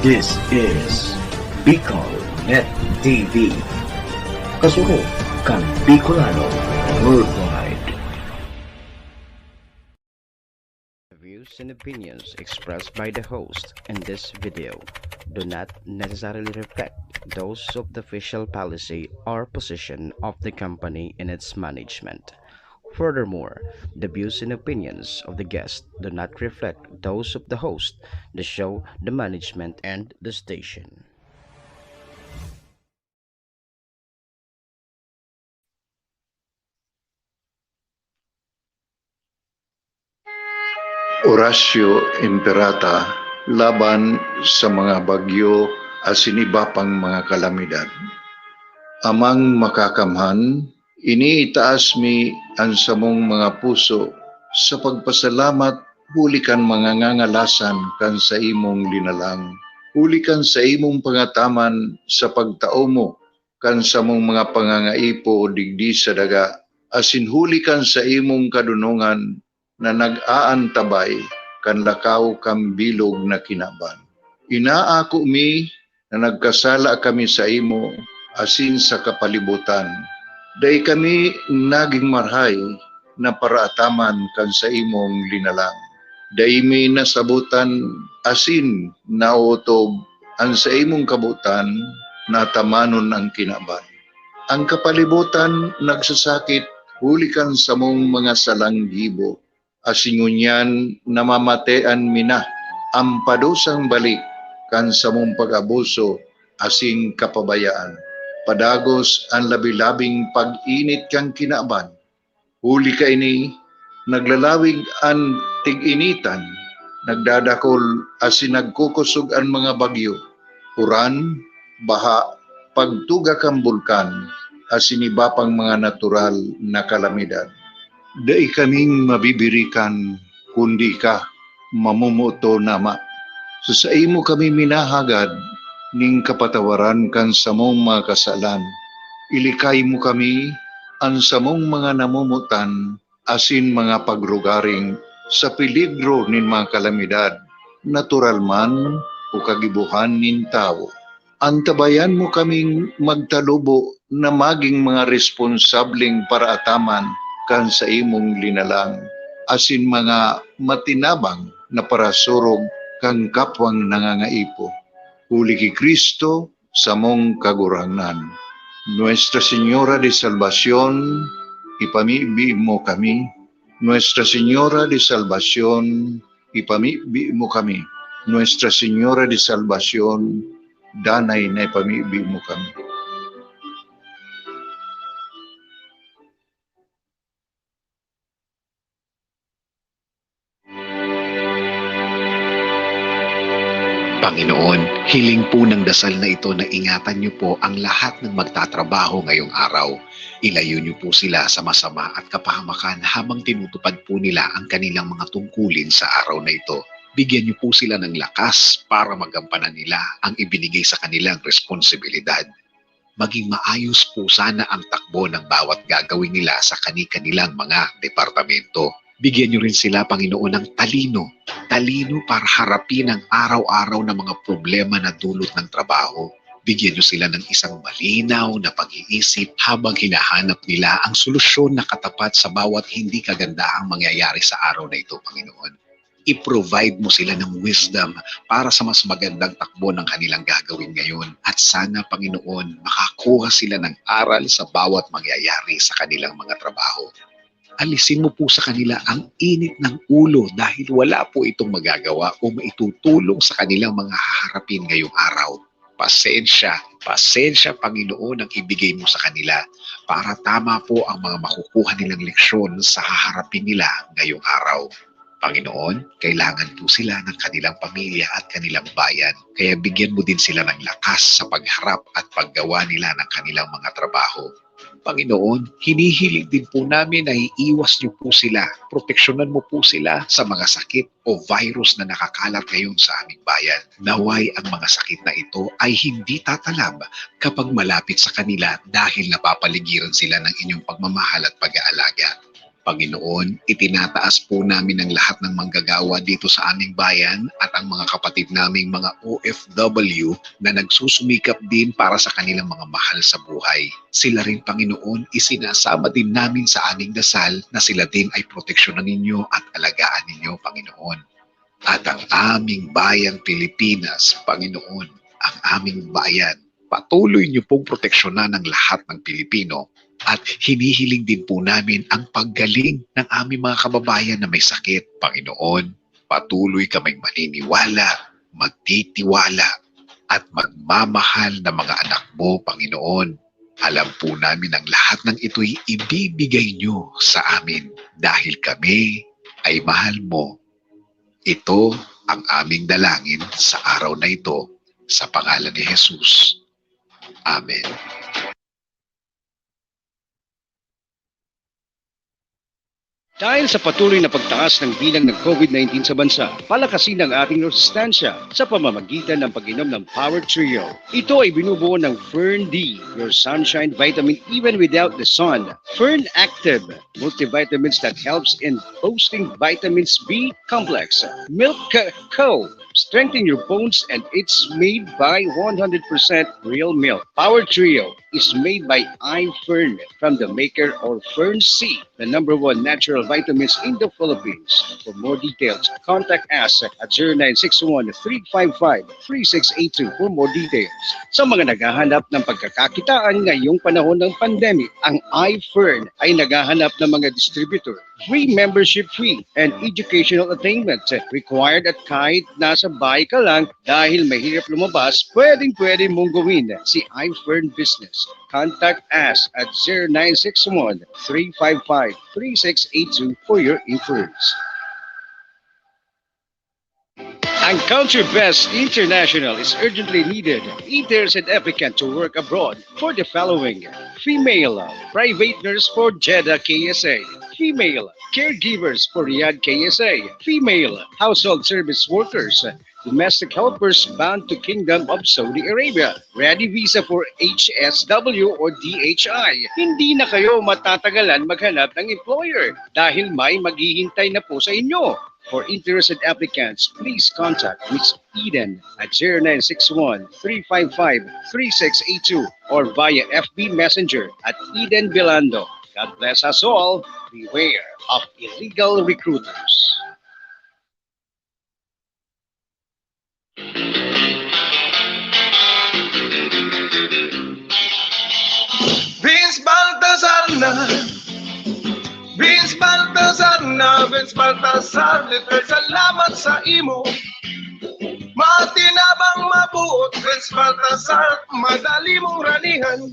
This is Bicol Net TV. Kasunod kang Bicolano Worldwide. The views and opinions expressed by the host in this video do not necessarily reflect those of the official policy or position of the company and its management. Furthermore, the views and opinions of the guest do not reflect those of the host, the show, the management, and the station. Horacio Imperata laban sa mga bagyo asin iba pang mga kalamidad. Amang makakamhan, iniitaas mi ang samong mga puso sa pagpasalamat hulikan mga ngangalasan kan sa imong linalang. Hulikan sa imong pangataman sa pagtao mo kan sa mong mga pangangaipo digdi sa daga. Asin hulikan sa imong kadunungan na nag-aantabay kan lakaw kang bilog na kinaban. Inaako mi na nagkasala kami sa imo asin sa kapalibutan. Day kami naging marhay na paraataman kan sa imong linalang. Day mi nasabutan asin nautob ang sa imong kabutan na tamanon ang kinaban. Ang kapalibutan nagsasakit hulikan sa mong mga salanggibo. Asingunyan namamatean mina ang padusang balik kan sa mong pag-abuso asing kapabayaan. Padagos ang labi-labing pag-init kang kinaban. Huli ka ini, naglalawig ang tig-initan, nagdadakol asin nagkukusog ang mga bagyo. Uran, baha, pagtuga kang bulkan, asin iba pang mga natural na kalamidad. Dai kaming mabibirikan kundi ka mamumuto nama. Sa imo kami minahagad ning kapatawaran kan samong mga kasalan. Ilikay mo kami ang samong mga namumutan asin mga pagrugaring sa peligro nin mga kalamidad, natural man o kagibuhan nin tao. Antabayan mo kaming magtalubo na maging mga responsableng paraataman kan sa imong linalang, asin mga matinabang na parasurog kang kapwang nangangaipo. Huli ki Kristo sa mong kaguranan. Nuestra Señora de Salvación, ipamibi mo kami. Nuestra Señora de Salvación, ipamibi mo kami. Nuestra Señora de Salvación, danay na ipamibi mo kami. Panginoon, hiling po ng dasal na ito na ingatan niyo po ang lahat ng magtatrabaho ngayong araw. Ilayo niyo po sila sa masama at kapahamakan habang tinutupad po nila ang kanilang mga tungkulin sa araw na ito. Bigyan niyo po sila ng lakas para magampanan nila ang ibinigay sa kanilang responsibilidad. Maging maayos po sana ang takbo ng bawat gagawin nila sa kani-kanilang mga departamento. Bigyan niyo rin sila, Panginoon, ng talino para harapin ang araw-araw na mga problema na dulot ng trabaho. Bigyan niyo sila ng isang malinaw na pag-iisip habang hinahanap nila ang solusyon na katapat sa bawat hindi kagandaang mangyayari sa araw na ito, Panginoon. I-provide mo sila ng wisdom para sa mas magandang takbo ng kanilang gagawin ngayon. At sana, Panginoon, makakuha sila ng aral sa bawat mangyayari sa kanilang mga trabaho. Alisin mo po sa kanila ang init ng ulo dahil wala po itong magagawa o maitutulong sa kanilang mga haharapin ngayong araw. Pasensya, Panginoon, ang ibigay mo sa kanila para tama po ang mga makukuha nilang leksyon sa haharapin nila ngayong araw. Panginoon, kailangan po sila ng kanilang pamilya at kanilang bayan. Kaya bigyan mo din sila ng lakas sa pagharap at paggawa nila ng kanilang mga trabaho. Panginoon, hinihiling din po namin na iiwas niyo po sila, proteksyonan mo po sila sa mga sakit o virus na nakakalat ngayon sa aming bayan. Naway ang mga sakit na ito ay hindi tatalab kapag malapit sa kanila dahil napapaligiran sila ng inyong pagmamahal at pag-aalaga. Panginoon, itinataas po namin ang lahat ng manggagawa dito sa aming bayan at ang mga kapatid naming mga OFW na nagsusumikap din para sa kanilang mga mahal sa buhay. Sila rin, Panginoon, isinasama din namin sa aming dasal na sila din ay proteksyonan ninyo at alagaan ninyo, Panginoon. At ang aming bayang Pilipinas, Panginoon, ang aming bayan, patuloy niyo pong proteksyonan ng lahat ng Pilipino. At hinihiling din po namin ang paggaling ng aming mga kababayan na may sakit. Panginoon, patuloy kaming maniniwala, magtitiwala, at magmamahal na mga anak mo, Panginoon. Alam po namin ang lahat ng ito'y ibibigay nyo sa amin dahil kami ay mahal mo. Ito ang aming dalangin sa araw na ito sa pangalan ni Jesus. Amen. Dahil sa patuloy na pagtaas ng bilang ng COVID-19 sa bansa, palakasin ang ating resistensya sa pamamagitan ng pag-inom ng Power Trio. Ito ay binubuo ng Fern D, your sunshine vitamin even without the sun. Fern Active, multivitamins that helps in boosting vitamins B complex. Milk Co, strengthen your bones, and it's made by 100% real milk. Power Trio is made by iFern from the maker of Fern C, the #1 natural vitamins in the Philippines. For more details, contact us at 0961-355-3682 for more details. Sa mga naghahanap ng pagkakakitaan ngayong panahon ng pandemic, ang iFern ay naghahanap ng mga distributor. Free membership fee and educational attainment required at kahit nasa bahay ka lang dahil mahirap lumabas, pwedeng-pwede mong gawin si iFern Business. Contact us at 0961-355-3682 for your inquiries. Ang Country Best International is urgently needed. Eaters and applicant to work abroad for the following: female private nurse for Jeddah KSA, female caregivers for Riyadh KSA, female household service workers, domestic helpers bound to Kingdom of Saudi Arabia, ready visa for HSW or DHI. Hindi na kayo matatagalan maghanap ng employer dahil may maghihintay na po sa inyo. For interested applicants, please contact Ms. Eden at 0961-355-3682 or via FB Messenger at Eden Bilando. God bless us all. Beware of illegal recruiters. Vince Baltazar na, Vince Baltazar na, Vince Baltazar, literal salamat sa imo. Matinabang mabuot, Vince Baltazar, madali mong ranihan.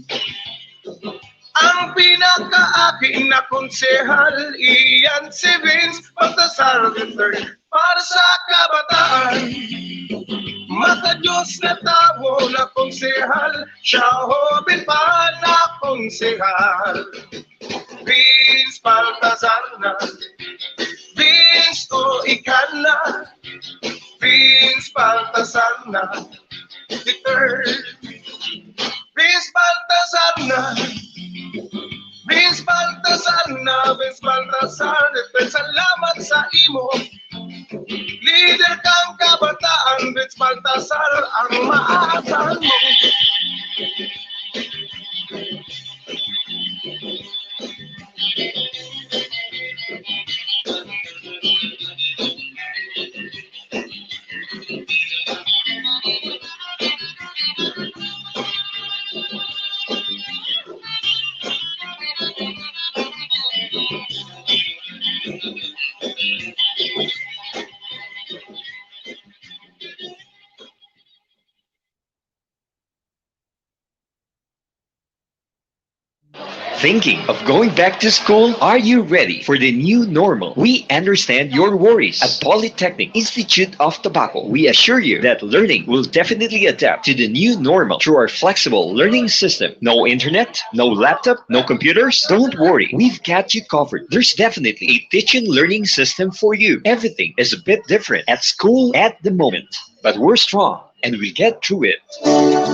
Ang pinaka-akin na konsehal, iyan si Vince Baltazar III para sa kabataan. Mata-Diyos na tao na konsehal, siya hobin pa na konsehal. Vince Baltazar na, Vince o ikan na, Vince Baltazar na, III. Vince Baltazar na, Vince Baltazar na, Vince Baltazar, salamat sa imo. Leader kang kabataan, Vince Baltazar, ang maaasahan mo. Thinking of going back to school? Are you ready for the new normal? We understand your worries. At Polytechnic Institute of Tobacco, we assure you that learning will definitely adapt to the new normal through our flexible learning system. No internet, no laptop, no computers? Don't worry, we've got you covered. There's definitely a teaching learning system for you. Everything is a bit different at school at the moment, but we're strong and we get through it.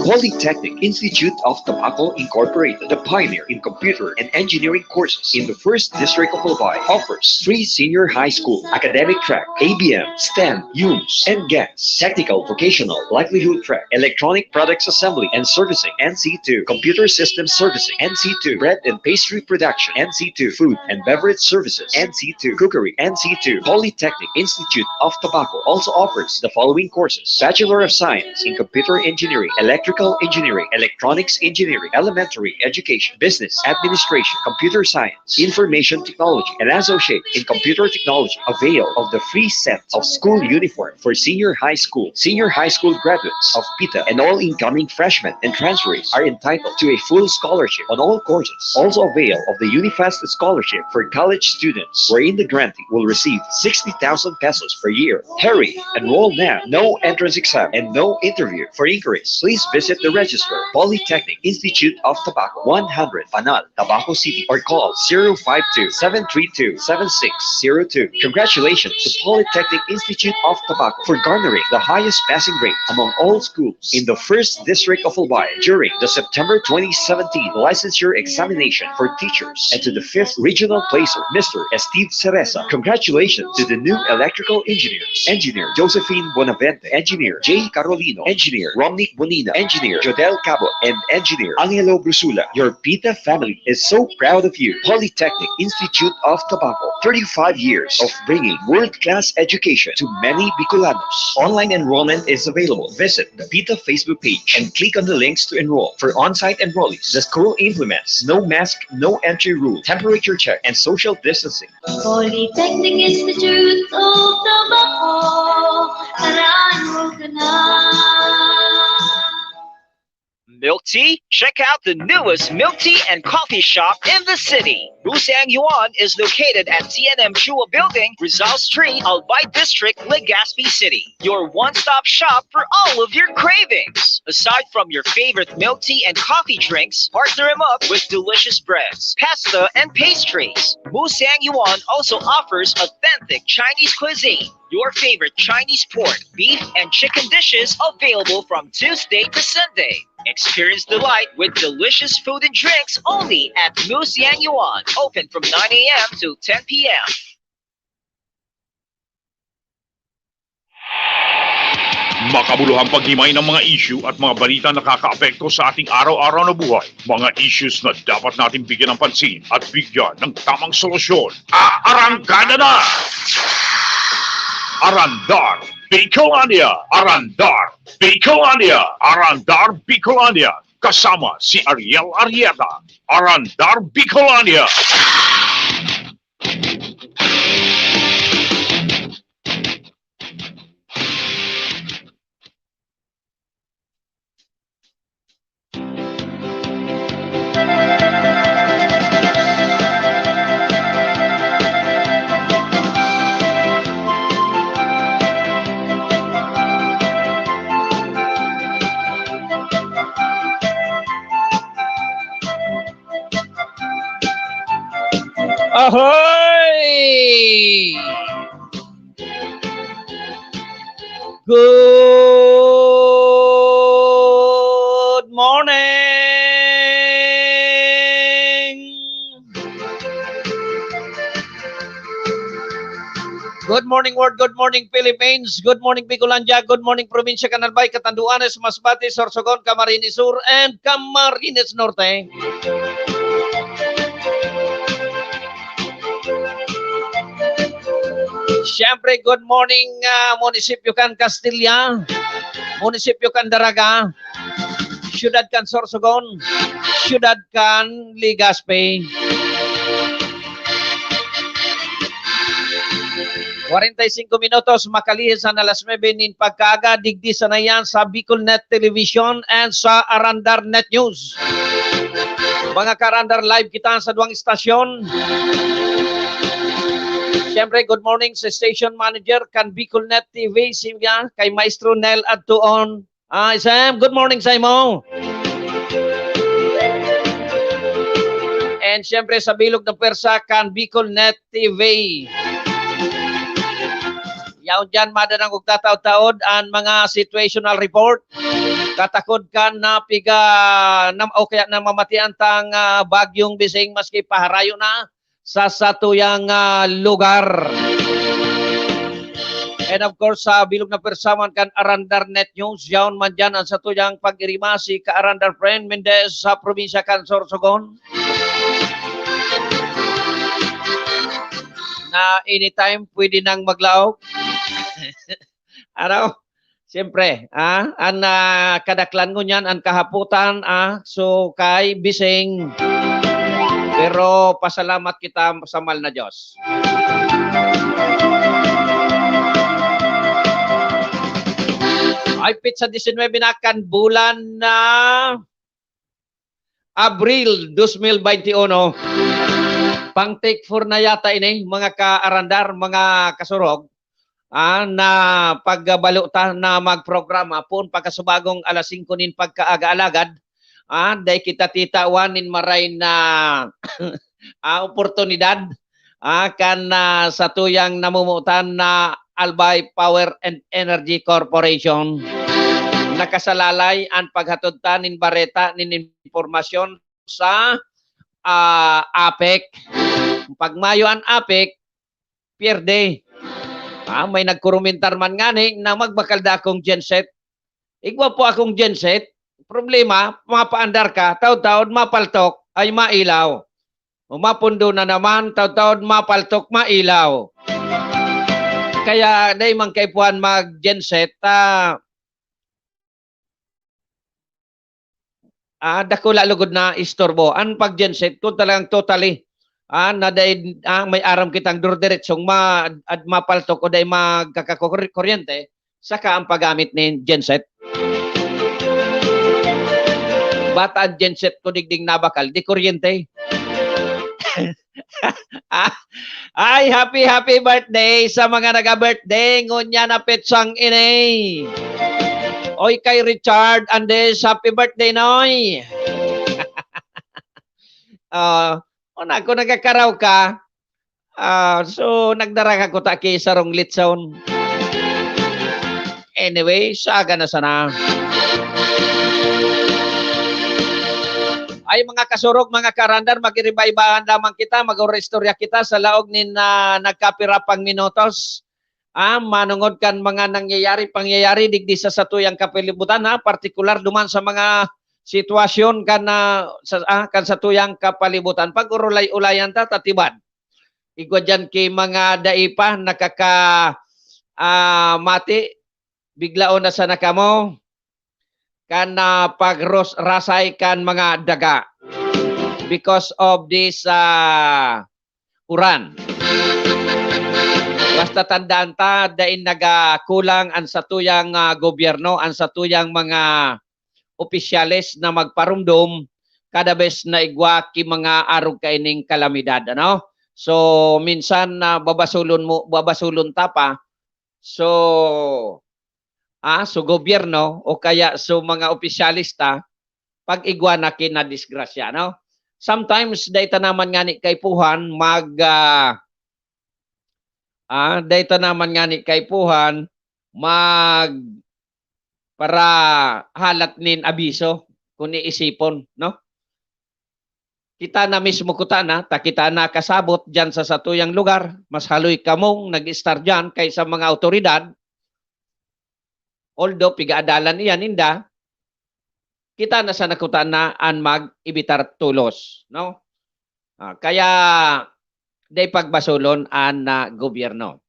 Polytechnic Institute of Tobacco Incorporated, the pioneer in computer and engineering courses in the 1st District of Albay, offers free senior high school, academic track, ABM, STEM, UMS, and GAS, technical, vocational, livelihood track, electronic products assembly and servicing, NC2, computer systems servicing, NC2, bread and pastry production, NC2, food and beverage services, NC2, cookery, NC2. Polytechnic Institute of Tobacco also offers the following courses: Bachelor of Science in Computer Engineering, Electrical Engineering, Electronics Engineering, Elementary Education, Business Administration, Computer Science, Information Technology, and Associate in Computer Technology. Avail of the free set of school uniform for senior high school graduates of PITA, and all incoming freshmen and transferees are entitled to a full scholarship on all courses. Also avail of the Unifast Scholarship for college students, wherein the grantee will receive 60,000 pesos per year. Hurry! Enroll now. No entrance exam and no interview. For inquiries, please visit the registrar, Polytechnic Institute of Tobacco, 100 Panal, Tabaco City, or call 052-732-7602. Congratulations to Polytechnic Institute of Tobacco for garnering the highest passing rate among all schools in the 1st District of Albay during the September 2017 licensure examination for teachers, and to the 5th regional placer, Mr. Steve Cereza. Congratulations to the new electrical engineers: Engineer Josephine Bonavente, Engineer J. Carolino, Engineer Romnick Bonina, Engineer Jodel Cabo, and Engineer Angelo Brusula. Your PITA family is so proud of you. Polytechnic Institute of Tobacco, 35 years of bringing world-class education to many Bicolanos. Online enrollment is available. Visit the PITA Facebook page and click on the links to enroll. For on-site enrollees, the school implements no mask, no entry rule, temperature check, and social distancing. Polytechnic Institute of Tobacco, enroll ka na. Milk tea? Check out the newest milk tea and coffee shop in the city. Busang Yuan is located at TNM Chua Building, Rizal Street, Albay District, Legazpi City. Your one-stop shop for all of your cravings. Aside from your favorite milk tea and coffee drinks, partner them up with delicious breads, pasta, and pastries. Busang Yuan also offers authentic Chinese cuisine. Your favorite Chinese pork, beef, and chicken dishes available from Tuesday to Sunday. Experience delight with delicious food and drinks only at Musiang Yuan, open from 9 a.m. to 10 p.m. Makabuluhang paghimay ng mga issue at mga balita na nakakaapekto sa ating araw-araw na buhay. Mga issues na dapat natin bigyan ng pansin at bigyan ng tamang solusyon. Arangkada na! Arandar Bicolania! Arandar Bicolania! Arandar Bicolania! Kasama si Ariel Arrieta. Arandar Bicolania! Ahoy! Good morning! Good morning world, good morning Philippines, good morning Bicolandia, good morning Provincia Canalbay, Catanduanes, Masbate, Sorsogon, Camarines Sur, and Camarines Norte. Siyempre, good morning Munisipyo kan Castilla, Munisipyo kan Daraga, Syudad kan Sorsogon, Syudad kan Legazpi. 45 minutos makalisan alas 9 nin pagkaaga, digdi sa na yan sa BicolNet Television and sa Arandar Net News. Mga ka-Arandar, live kita sa duwang istasyon. Siyempre, good morning sa station manager kan BicolNet TV, kay Maestro Nel Adtuon. Sam, good morning sa imo. And siyempre sa bilog ng persa kan BicolNet TV. Yaw dyan, madanang kong tataw-taod ang mga situational report. Katakod ka na piga o kaya na mamatian tang bagyong bising maski paharayo na sa satuyang lugar. And of course, sa bilog na persaman kan Arandar Net News, yaon man dyan ang satuyang pag-irima si ka Arandar Friend Mendez sa probinsya kan Sorsogon. Na anytime pwede nang maglaog. Ano? Siyempre, ang kadaklan ko niyan, ang kahaputan, so kay bising. Pero pasalamat kita sa mahal na Diyos. Ay pitsa 19 na kan bulan na Abril 2021. Pang take 4 na yata ini, mga ka-arandar, mga kasurog, na pagbaluta na magprograma po pagkasubagong alas 5 nin pagkaaga-alagad, day kita titawan nin maray na oportunidad kan sa tuyang namumutan na Albay Power and Energy Corporation. Nakasalalay ang paghatod ta nin bareta nin informasyon sa APEC. Pag mayo ang APEC, pierde. May nagkurumentar man ngani na magbakalda akong genset. Igwa po akong genset. Problema, mapaandar ka, taod-taod mapaltok ay mailaw. Mapundo na naman, taod-taod mapaltok, mailaw. Kaya day man kaipuan mag-genset, dako lalugod na istorbo. Ang pag-genset ko talagang totally na day may aram kitang diretsong mapaltok o day magkakakuryente saka ang paggamit ni genset. Bata ang genset ko digding nabakal, di kuryente. Ay, happy birthday sa mga naga-birthday. Ngunya na petsang inay. Oy kay Richard Andes, happy birthday noy. Kung nagkakaraw ka, so nagdaraka ko taki sarong litson. Anyway, saga na sana. Ay mga kasurog, mga karandar, mag-iribaibahan lamang kita, mag-orestorya kita sa laog ni nagkapirapang minutos. Manungod kan mga pangyayari digdi sa satuyang kapilibutan, partikular duman sa mga sitwasyon kan sa tuyang kapalibutan. Pag urulay-ulayan tatibad. Igwa dyan kay mga daipa mati, biglaon na sa nakamo, kan pagrasay kan mga daga because of this uran. Basta tandaan ta, dain nagakulang ang satuyang gobyerno, ang satuyang mga opisyales na magparumdum kada bes na igwa ki mga arog kaining kalamidad, ano? So minsan babasulon ta pa. So gobyerno o kaya mga opisyalista pag igwa na kinadisgrasya, no? Sometimes dayta naman ngani kay puhan para halat nin abiso kung iisipon, no? Kita na mismo kutana, kita na kasabot dyan sa satuyang lugar, mas haloy kamong nag-star dyan kaysa mga autoridad. Although pigaadalan iyan inda, kita na sa nakutana an mag-ibitar tulos, no? Kaya day pagbasulon an gobyerno.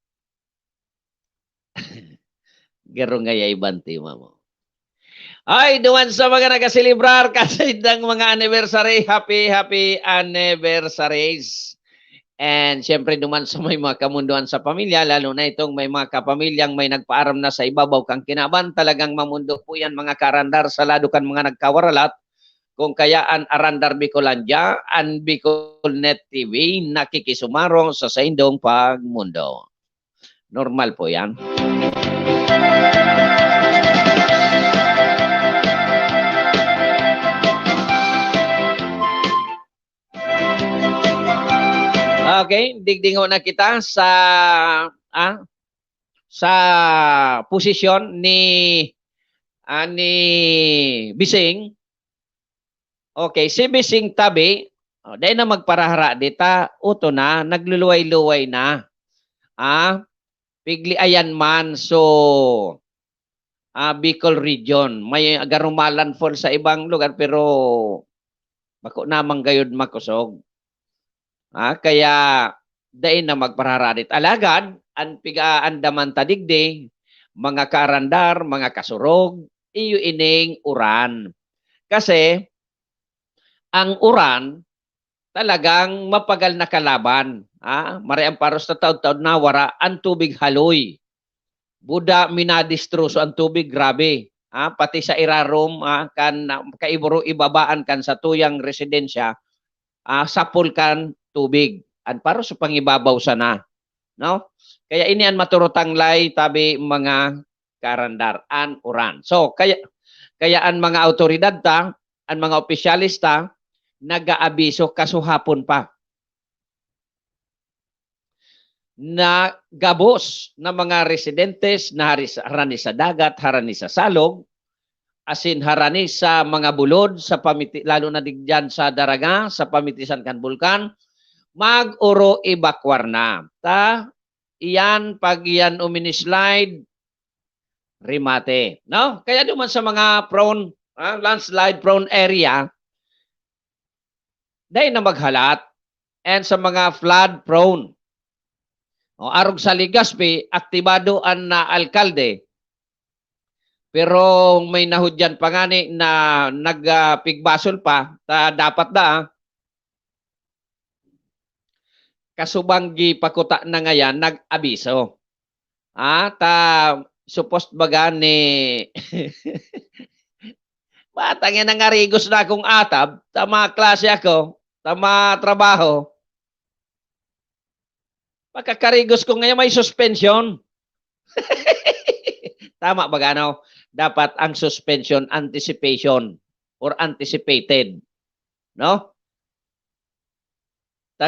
Garo nga yaibanti mo. Ay, duman sa mga nagasilibrar kasi ng mga anniversary, happy anniversaries. And syempre duman sa may mga kamunduan sa pamilya, lalo na itong may mga kapamilyang may nagpaaram na sa ibabaw kang kinaban, talagang mamundo po yan mga karandar sa lado kan mga nagkawaralat. Kung kaya ang Arandar Bicolandia, ang Bicolnet TV, nakikisumarong sa saindong pagmundo. Normal po yan. Okay, digdingo na kita sa sa posisyon ni Bising. Okay, si Bising tabi, dahil na magparahara dita, uto na, nagluluway-luway na. Pigli ayan man, so Bicol region. May garumalan fall sa ibang lugar, pero bako namang gayud makusog. Kaya dahil na magparahara dit. Alagad, ang pigaandaman tadigde, mga karandar, mga kasurog, iyo ining uran. Kasi, ang uran, talagang mapagal na kalaban. Mariang paros na taon-taon na wara, ang tubig haloy. Buda minadistroso ang tubig, grabe. Pati sa irarom, kan kaiburo ibabaan kan sa tuyang residensya, sapol kan tubig. An paros sa pangibabaw sana. No? Kaya ini ang maturutang lay tabi mga karandar, an uran. So, kaya ang mga autoridad ta, ang mga opisyalista, nag-aabiso kasuhapon pa na gabos na mga residentes na harani sa dagat, harani sa salog, asin harani sa mga bulod, sa lalo na digyan sa Daraga, sa pamitisan kan bulkan, mag-uro evacuar na. Iyan, pag iyan uminislide, rimate. No? Kaya duman sa mga prone, landslide prone area, dahil na maghalat, and sa mga flood prone. Arog sa Legazpi, aktibado ang alkalde. Pero may nahudyan pa ngani na nagpigbasol pa, dapat na, kasubanggi pakuta na ngayon, nag-abiso. Suppost baga ni batangin ang arigos na akong atab, tama klase ako, tama trabaho. Pagkakarigos ko ngayon may suspension. Tama ba gano? Dapat ang suspension anticipation or anticipated. No?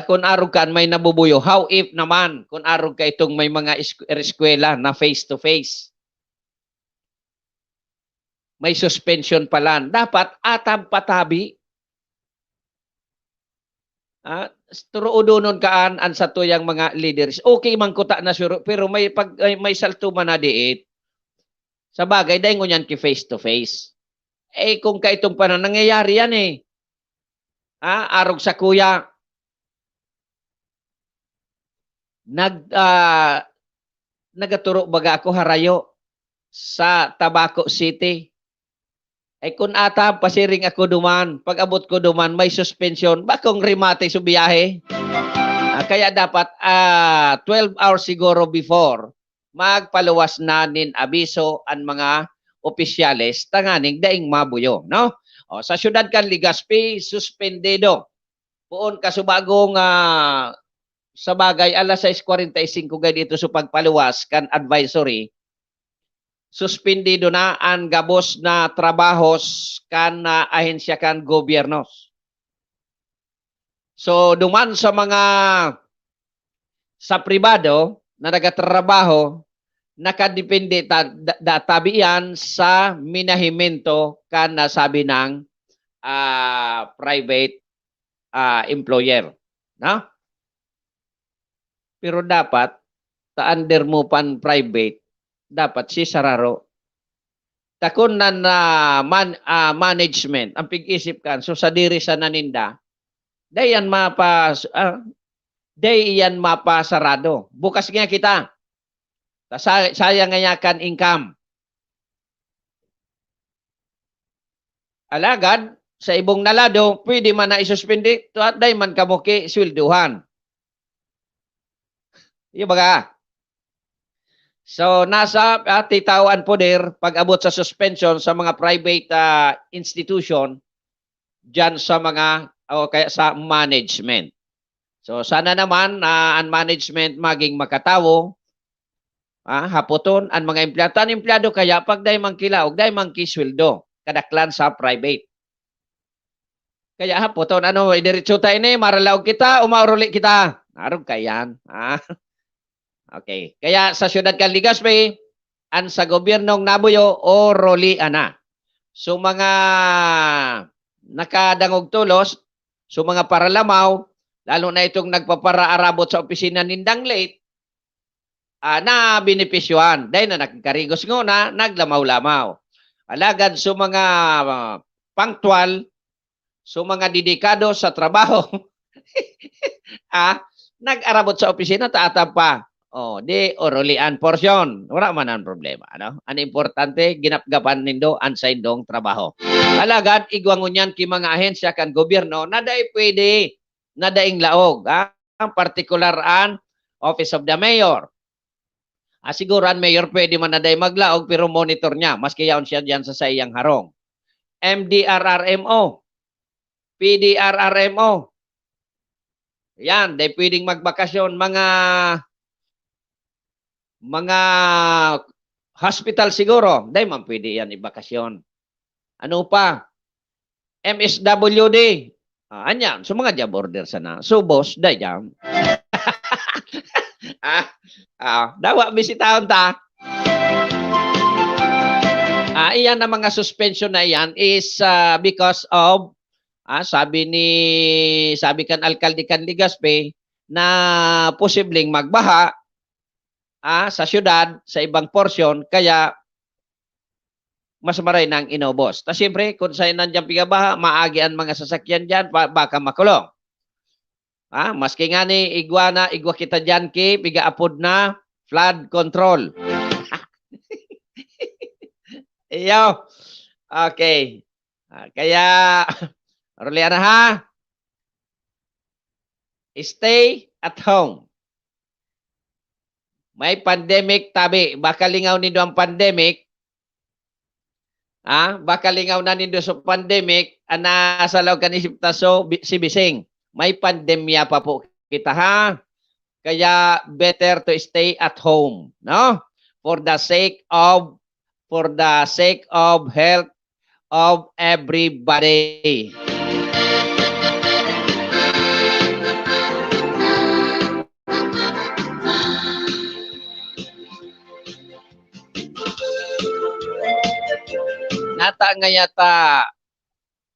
Kung arog kan may nabubuyo, how if naman kung arog ka itong may mga eskwela na face-to-face? May suspension pala. Dapat atab patabi. Turuudunon kaan an sa tuyang mga leaders. Okay man kuta na suro, pero may salto man na diit. Sa bagay, dahil ngunyan ki face-to-face. Kung kaitong pa na nangyayari yan arog sa kuya, nagaturo baga ako harayo sa Tabaco City. Kung ata pasiring ako duman, pag abot ko duman may suspension, bakong rimate sa biyahe. Kaya dapat 12 hours siguro before magpaluwas na nin abiso ang mga opisyales tanganing daing mabuyo, no? Sa syudad kan Legazpi, suspendido. Puon kasubagong sa bagay alas 6:45 gay dito sa pagpaluwas kan advisory. Suspendido na ang gabos na trabahos kan ahensya kan gobyernos. So duman sa mga sa pribado na nagatrabaho, nakadepende tabiyan sa minahimento kan nasabi ng private employer. No? Pero dapat, ta-under mo pan private, dapat si sararo. Takon na management, ang pig-isip kan, so sa diri sa naninda, dayan mapasarado. Bukas nga kita. Sayang nga kan income. Alagad, sa ibong nalado, pwede man na isuspindi, day man kamuki swilduhan. Yung baga. So, nasa titawan poder pag-abot sa suspension sa mga private institution dyan sa mga kaya sa management. So, sana naman ang management maging makatawo, hapoton ang mga empleyado. Ang empleyado kaya pag day man kilaog, day man kisweldo, kadaklan sa private. Kaya hapoton, idiretso tayo maralaog kita, umauruli kita. Arog kayan. Okay. Kaya sa siyudad kan Legazpi, an sa gobyernong Nabuyo o Roliana. So mga nakadangog tulos, so mga paralamaw, lalo na itong nagpaparaarabot sa opisina nindang late, na benepisyuhan. Dahil na nagkarigos na, naglamaw-lamaw. Alagad so mga punctual, so mga dedikado sa trabaho, nag-arabot sa opisina, taatab pa. Di orolian portion. Wala man ang problema. Ano? Ang importante, ginapgapan nindo ang sa indong trabaho. Alagad, igwangon yan ki mga ahensya kan gobyerno na dahi pwede na daing laog. Ang particular an Office of the Mayor. Siguro ang mayor pwede man na dahi maglaog pero monitor niya. Maski yaon siya dyan sa sayang harong. MDRRMO. PDRRMO. Yan, dahi pwedeng magbakasyon mga hospital siguro. Dahil man pwede yan ibakasyon. Ano pa? MSWD. Anyan. So mga job order sana. So boss, dahil yan. Dawa bisitaon ta. Iyan ang mga suspension na iyan is because of sabi kan alkalde kan Legazpi na posibleng magbaha sa syudad, sa ibang porsyon, kaya mas maray nang inobos. Ta siyempre, kung sa'yo nandiyan pigabaha, maagi ang mga sasakyan dyan, baka makulong. Maski nga ni igwa kita dyan ki, pigaapod na, flood control. Iyo. Okay. Kaya, Roliana ha, stay at home. May pandemic tabi. Baka lingaw nindo ang pandemic. Baka lingaw na nindo sa pandemic. Sa law kanisipta so si Bising. May pandemya pa po kita ha. Kaya better to stay at home. No? For the sake of health of everybody. Nata nga yata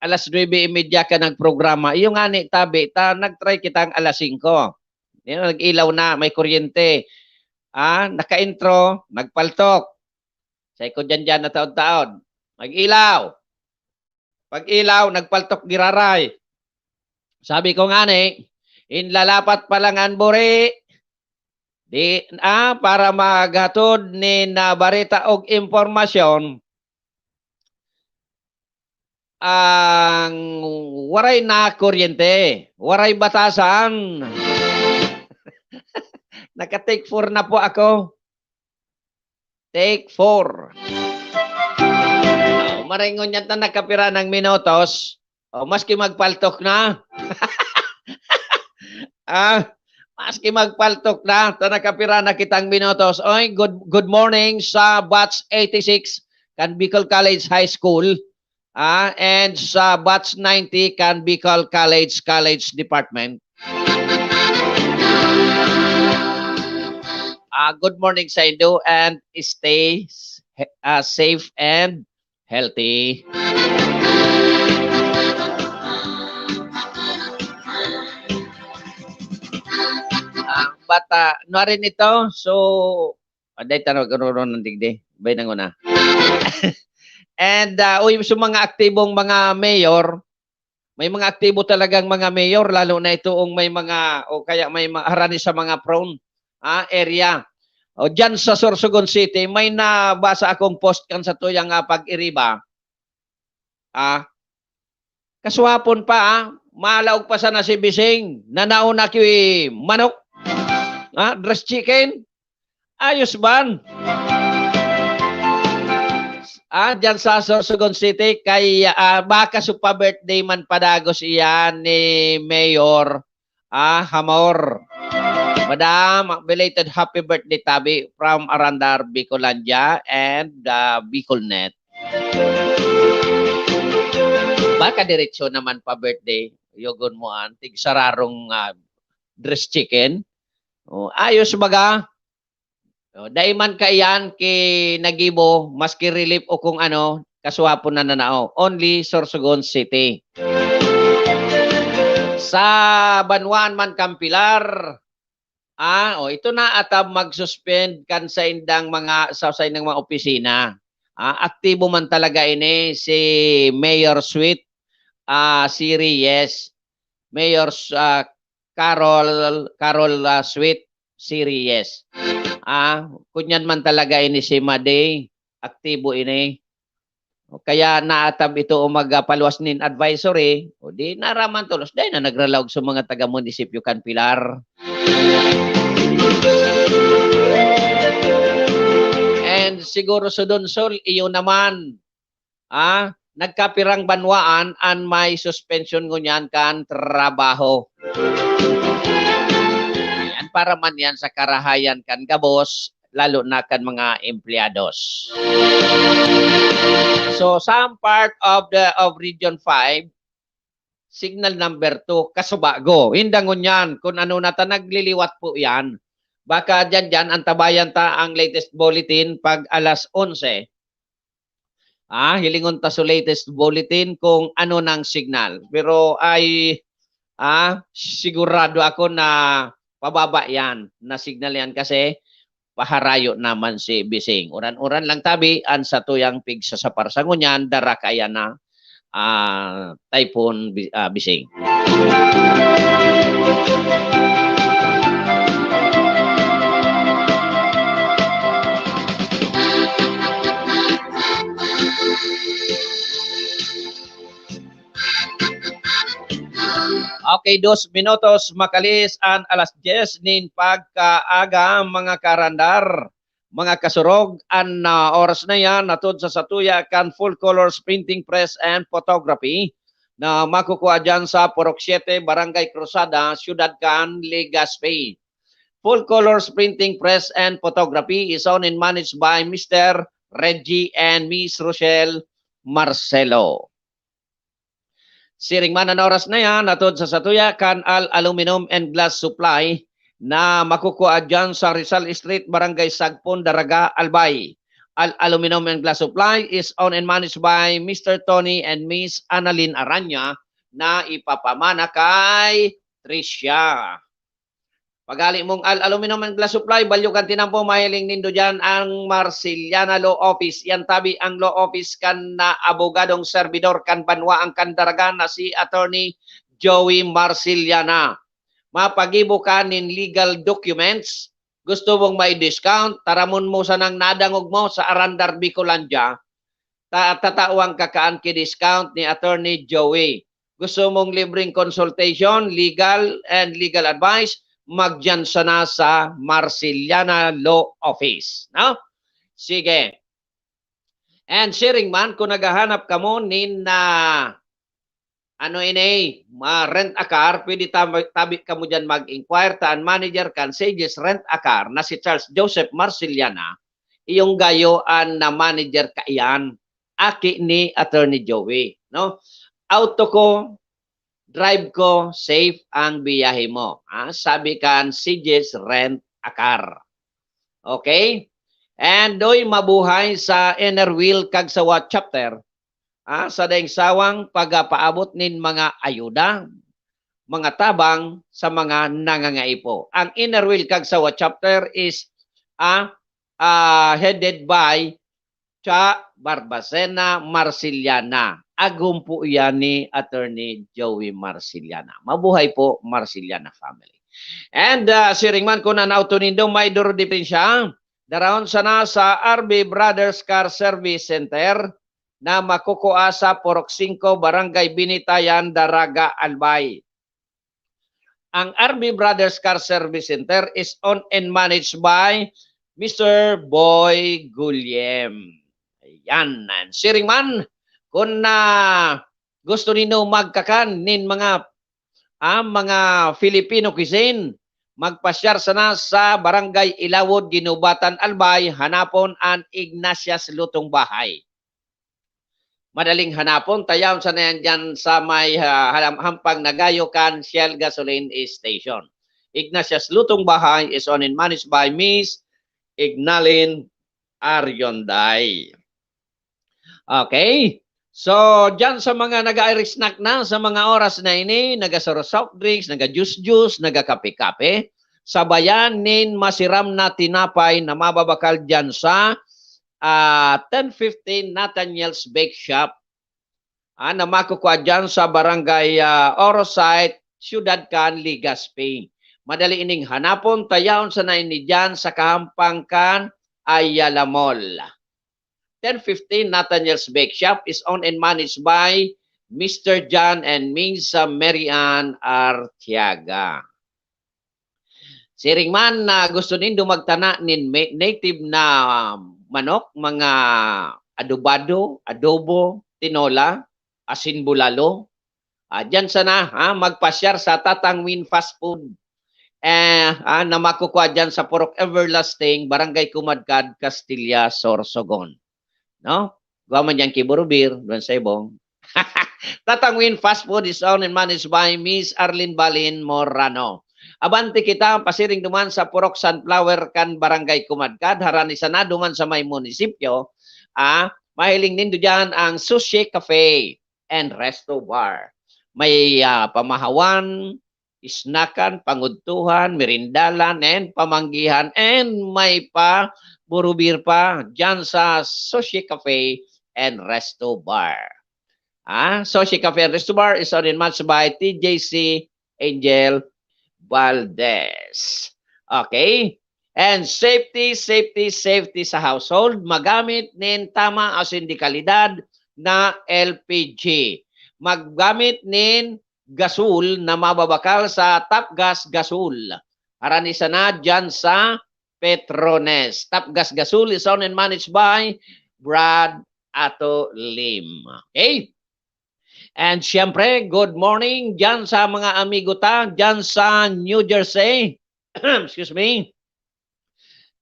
alas 9:30 ka nagprograma. Yung ani tabi, nagtry kitang alas 5. Nag-ilaw na, may kuryente. Naka-intro, nagpaltok. Say ko dyan na taon-taon. Mag-ilaw. Pag-ilaw, nagpaltok giraray. Sabi ko nga inlalapat pa lang ang buri. Para maghatod ni nabarita og impormasyon ang waray na kuryente, waray batasan. Naka-take 4 na po ako. Take 4. Maringon yan na nakapira ng minutos. Maski magpaltok na. Maski magpaltok na, nakapira na kitang minutos. Oy, good morning sa batch 86 kan Bicol College High School. And sa batch 90 kan Bicol College Department. Good morning sa inyo and stay safe and healthy. Bata, no rin ito. So, aday tanong karoon ng digdi. Bay nang una. And so mga aktibong mga mayor, may mga aktibo talagang mga mayor, lalo na itoong may mga, o kaya may harani sa mga prone area. O dyan sa Sorsogon City, may nabasa akong post kan sa tuyang pag-iriba. Kaswapon pa, malaog pa sana si Bising, nanauna ki manok, dress chicken, ayos ban. Dyan sa Sorsogon City, kay baka supa birthday man padagos iyan ni Mayor Hamor. Madam, belated happy birthday tabi from Arandar, Bicolandia and Bicolnet. Baka diretso naman pa birthday, yogon mo tig sararong dress chicken. Ayos baga. Daiman kaiyan ki nagibo maski relief o kung ano kaswapon na nanao. Only Sorsogon City. Sa Banwan man Kampilar, ito na atab mag-suspend kan sa indang mga sa ng mga opisina. Aktibo man talaga ini si Mayor Sweet si Reyes. Mayor Carol Sweet si Reyes. Kunyan man talaga ini si Maday, aktibo ini. Kaya naatab ito o magpaluwas nin advisory, o di naraman tulos, dahil na nagralawag sa mga taga-munisipyo Kanpilar. And siguro sa Donsol, iyo naman, nagkapirang banwaan an may suspension ngunyan kan trabaho. Yan para man yan sa karahayan kan gabos, lalo na kan mga empleados. So some part of Region 5, signal number 2, Kasubago. Hindangon yan, kung ano na ta nagliliwat po yan. Baka dyan antabayan ta ang latest bulletin pag alas 11. Hilingon ta sa latest bulletin kung ano nang signal. Pero ay sigurado ako na pababa yan, na signal yan kasi paharayo naman si Bising. Uran-uran lang tabi, an sa tuyang pig sa Parsangunyan, dara kaya na Typhoon Bising. Okay, 2 minutos makalis an alas 10 nin pagkaaga mga karandar, mga kasurog, an oras na yan natod sa satuya kan full colors printing press and photography na makukuha dyan sa Purok 7, Barangay Cruzada, Ciudad Can, Legazpi. Full colors printing press and photography is owned and managed by Mr. Reggie and Miss Rochelle Marcelo. Siring man ang oras na yan, natod sa satuya kan aluminum and glass supply na makukuha dyan sa Rizal Street, Barangay Sagpon, Daraga, Albay. Aluminum and glass supply is owned and managed by Mr. Tony and Miss Annalyn Aranya na ipapamana kay Tricia. Pagali mong aluminum and glass supply, balyukan tinampo, mahiling nindo dyan ang Marciliana Law Office. Yan tabi ang law office kan na abogadong servidor kan banwa ang kandaragan na si Attorney Joey Marciliana. Mapagibo ka nin legal documents, gusto mong may discount, taramon mo sa nang nadangog mo sa Arandar Bicolandia, tatawang kakaan ki discount ni Attorney Joey. Gusto mong libreng consultation, legal and legal advice, magdyan sana sa Marciliana Law Office. No? Sige. And sharing man, kung naghahanap ka mo nin na rent a car, pwede tabi ka mo dyan mag-inquire taan manager kan Sages Rent a Car na si Charles Joseph Marciliana, iyong gayoan na manager ka iyan, aki ni Attorney Joey. No? Auto ko, drive ko, safe ang biyahe mo. Sabi kan Sages Rent a Car. Okay? And doy mabuhay sa inner wheel kag sa what chapter. Sa daing sawang pagapaabot nin mga ayuda, mga tabang sa mga nangangaipo. Ang inner wheel kag sa what chapter is headed by Cha Barbacena Marciliana. Agumpo yan ni Attorney Joey Marciliana. Mabuhay po, Marciliana family. And siring man kung nanauto nindo, may duro diferensya. Daroon sana sa RB Brothers Car Service Center na makukuha sa Purok 5, Barangay Binitayan, Daraga, Albay. Ang RB Brothers Car Service Center is owned and managed by Mr. Boy Gulyem. Ayan. And siring man, kung gusto nino magkakan nin mga Filipino cuisine, magpasyar sana sa Barangay Ilawod, Ginubatan, Albay, hanapon ang Ignatius Lutong Bahay. Madaling hanapon, tayaw sana yan dyan sa may hampang Nagayokan Shell Gasoline Station. Ignatius Lutong Bahay is owned and managed by Miss Ignalin Aryonday. Okay. So, dyan sa mga nag-Irish snack na, sa mga oras na ini, nagasaro soft drinks, naga-juice-juice, naga-kape-kape, sabayan nin masiram na tinapay na mababakal dyan sa 1015 Nathaniel's Bake Shop. Na makukuha dyan sa barangay Orosite, Ciudad Can, Legazpi. Madali ining hanapon, tayaon sa naini dyan sa kahampangkan Ayala Mall. 1015 Nathaniel's Bake Shop is owned and managed by Mr. John and Ms. Marian Artiaga. Siring man na gusto nindo magtana nin native na manok, mga adobado, adobo, tinola, asin bulalo. Diyan sana magpasyar sa Tatangwin Fast Food. Na makukuha dyan sa Purok Everlasting, Barangay Kumadkad, Castilla, Sorsogon. No? Gawa man yan Kiburubir, doon sa ibong. Tatangwin Fast Food is owned and managed by Miss Arlene Balin Morano. Abante kita, pasiring duman sa Purok Sunflower Can, Barangay Kumadkad, harani sana duman sa may munisipyo. Mahiling nindo dyan ang Sushi Cafe and Resto Bar. May pamahawan, isnakan, pangudtuhan, merindalan, and pamanggihan, and may pa burubir pa dyan sa Sushi Cafe and Resto Bar. Sushi Cafe and Resto Bar is owned and managed by TJC Angel Valdez. Okay? And safety sa household. Magamit nin tama o sindikalidad na LPG. Maggamit nin gasul na mababakal sa Top Gas Gasul. Haranisa na dyan sa Petrones. Top Gas Gasul is owned and managed by Brad Ato Lim. Okay? And syempre, good morning dyan sa mga amigo ta, dyan sa New Jersey. Excuse me.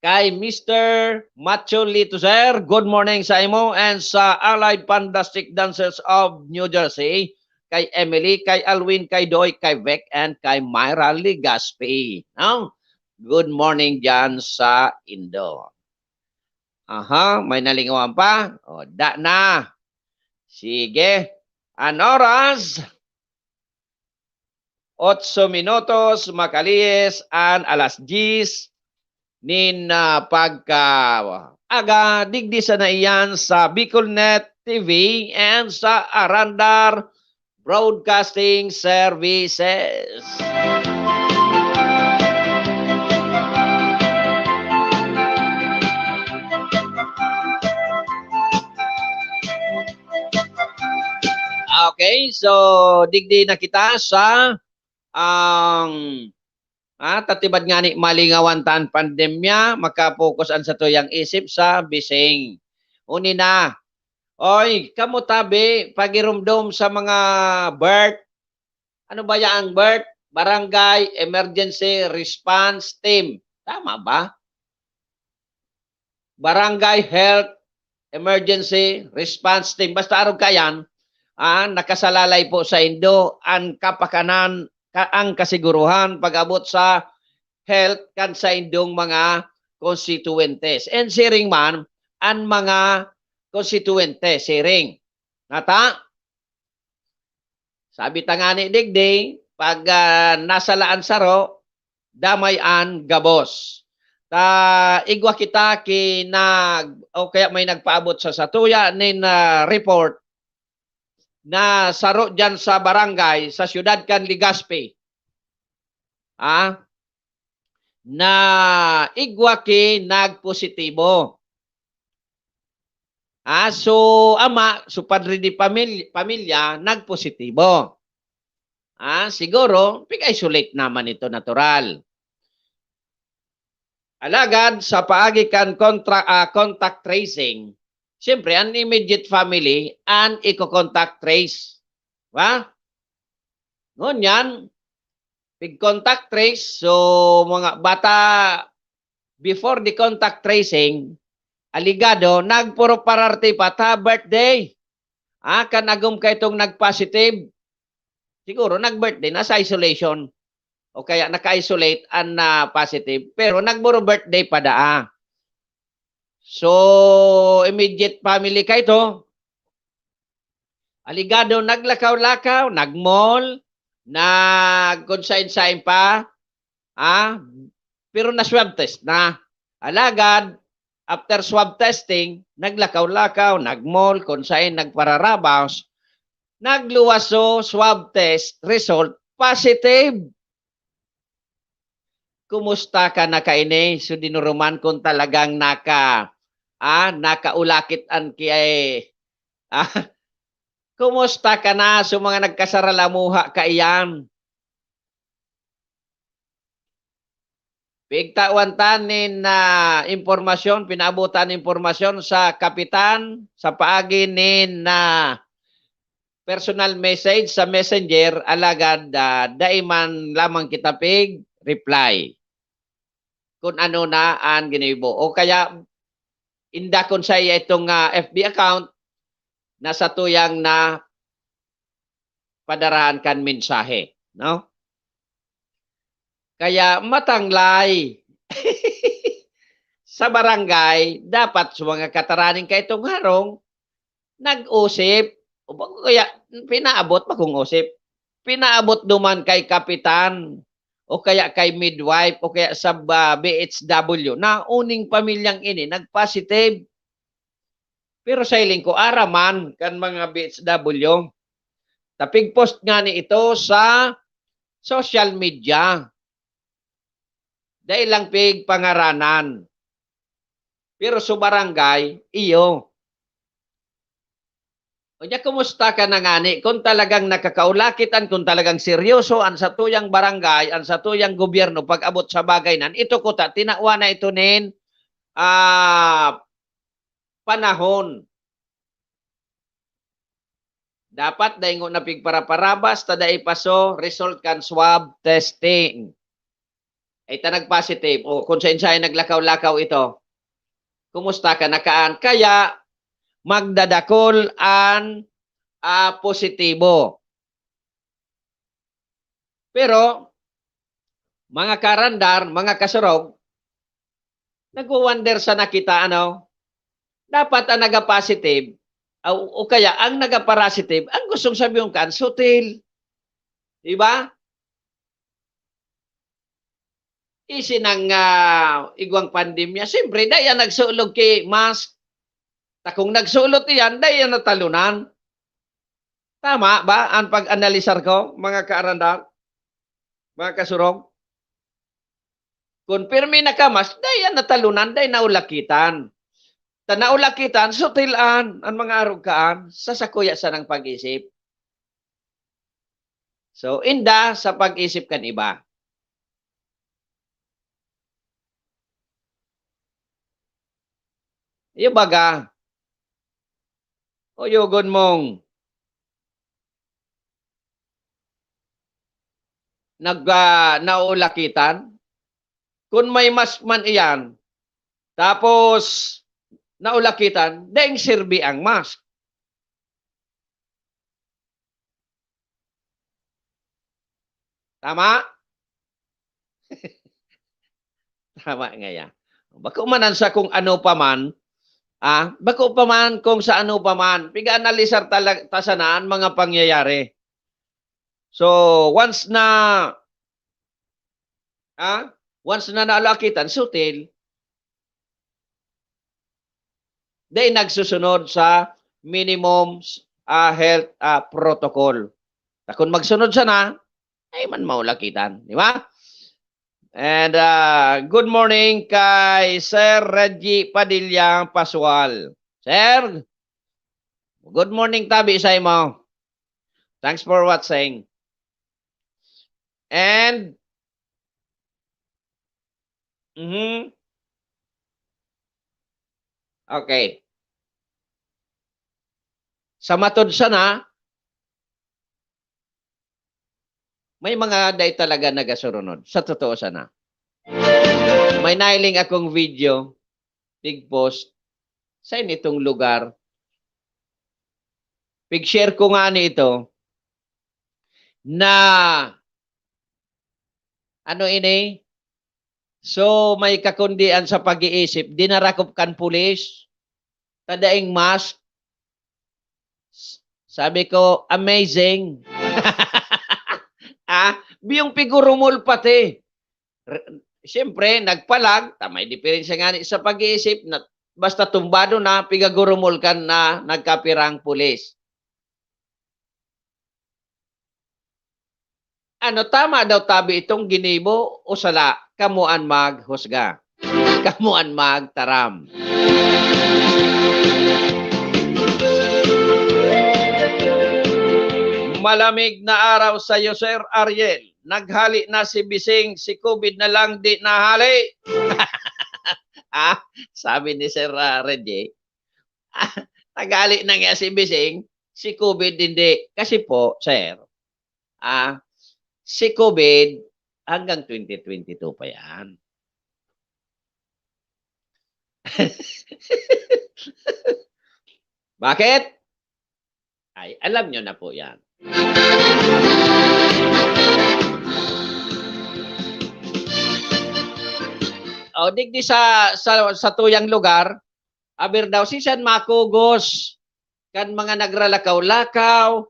Kay Mr. Macho Lito, sir. Good morning sa imo and sa Allied Fantastic Dancers of New Jersey. Kay Emily, kay Alwin, kay Doy, kay Vec, and kay Myra Legaspi. No? Good morning dyan sa Indo. May nalingawan pa? Da na. Sige. An oras, 8 minutos, makaliis, an alas 10, nin aga digdi sa na iyan sa BicolNet TV and sa Arandar Broadcasting Services. Okay, so digdi na kita sa tatibad nga ni malingawan tan pandemya, makapokusan sa tuyang isip sa bising. Uni na, oy, kamo tabi, pagirumdom sa mga BERT. Ano ba yan ang BERT? Barangay Emergency Response Team. Tama ba? Barangay Health Emergency Response Team. Basta arog kayan, nakasalalay po sa Indo ang kapakanan, ang kasiguruhan pag-abot sa health kan sa Indong mga constituentes. And siring man, ang mga constituente, siring. Nata? Sabi tangani digdi, pag nasalaan saro, damayan gabos. Igwa kita o kaya may nagpaabot sa satuya nin report na saro dyan sa barangay, sa Ciudad Can, Legazpi. Na igwaki nagpositibo. So, padre di pamilya, nagpositibo. Siguro, pig-isolate naman ito natural. Alagad, sa paagikan contact tracing, siyempre, ang immediate family, ang i-contact trace. Ngunyan, pig-contact trace, so mga bata, before the contact tracing, aligado, nagpuro pararte pa, birthday. Kanagom ka itong nag-positive. Siguro, nag-birthday, nasa isolation. O kaya naka-isolate ang positive. Pero nagburo birthday pa daa. So, immediate family ka ito. Aligado, naglakaw-lakaw, nag-mall, nag-consign-sign pa, pero na-swab test na. Alagad, after swab testing, naglakaw-lakaw, nag-mall, consign, nagpararabaws, nagluwaso, swab test, result, positive. Kumusta ka na kaini? So dinuruman kung talagang nakaulakit an kay kumusta ka na so mga nagkasaralamuha ka iyan? Pigtawan tanin na impormasyon, pinabutan impormasyon sa kapitan sa paagi na personal message sa messenger alagad daiman lamang kita pig reply kung ano na ang ginibo. O kaya inda kon sa itong FB account nasa tuyang na padarahan kan mensahe, no? Kaya matanglay sa barangay dapat sa mga kataraning kay itong harong nag-usip o kaya pinaabot pa kung usip. Pinaabot duman kay kapitan o kaya kay midwife o kaya sa BHW na uning pamilyang ini nag-positive. Pero sa iling ko araman kan mga BHW. Tapig post nga ni ito sa social media. Dahil lang pig pangaranan. Pero sa barangay, iyo. O niya, kumusta ka na ngani? Kung talagang nakakaulakitan, kung talagang seryoso, ang sa tuyang barangay, ang sa tuyang gobyerno, pag-abot sa bagay nan, ito ko ta, tinawa na ito nin panahon. Dapat dahil na pigparaparabas, tada ipaso, result kan swab testing. Ay ta nag-positive. O kung sa insay naglakaw-lakaw ito, kumusta ka nakaan? Kaya, magdadakol ang positibo. Pero, mga karandar, mga kasurog, nag-wonder sa nakita, dapat ang naga-positive, o kaya ang naga-positive, ang gustong sabihin kan, sutil. Diba? Isinang igwang pandemya, siyempre, dahil nagsulog kay mask. Kung nagsulot iyan, dahil natalunan. Tama ba ang pag-analisar ko, mga kaarandar, mga kasurong? Kung pirmi na kamas, dahil natalunan, dahil naulakitan. Naulakitan, sutilan ang mga arugkaan, sasakuya sa ng pag-isip. So, inda sa pag-isip kan iba. Yung baga, o yugon mong naulakitan, kung may mas man iyan, tapos naulakitan, daing sirbi ang mask. Tama? Tama nga yan. Bako manan sa kung ano pa man, bako pa man kung sa ano pa man, piga-analisar tasanaan mga pangyayari. So, once na naulakitan, sutil, dahil nagsusunod sa minimum health protocol. Kung magsunod siya na, ay man maulakitan. Di ba? And good morning kay Sir Reggie Padilla Pasual. Sir, good morning tabi sa imo. Thanks for watching. And okay. Sa matod sana, may mga day talaga nagasurunod. Sa totoo sana. May nailing akong video, big post, sa initong lugar. Big share ko nga nito na So may kakundian sa pag-iisip, dinarakop kan pulis, tadaing mask. Sabi ko, amazing. Biyong pigurumol pati. Siyempre, nagpalag, may diferensya nga sa pag-iisip, na basta tumbado na, pigagurumol kan na nagkapirang pulis. Ano, tama daw tabi itong ginibo o sala? Kamuan maghusga. Kamuan magtaram. Malamig na araw sa iyo, Sir Ariel. Naghali na si Bising, si COVID na lang di nahali. Sabi ni Sir Reggie, naghali na nga si Bising, si COVID hindi. Kasi po, Sir, si COVID hanggang 2022 pa yan. Bakit? Ay, alam nyo na po yan. O, digdi sa tuyang lugar, aber daw sisan makugos kan mga nagralakaw-lakaw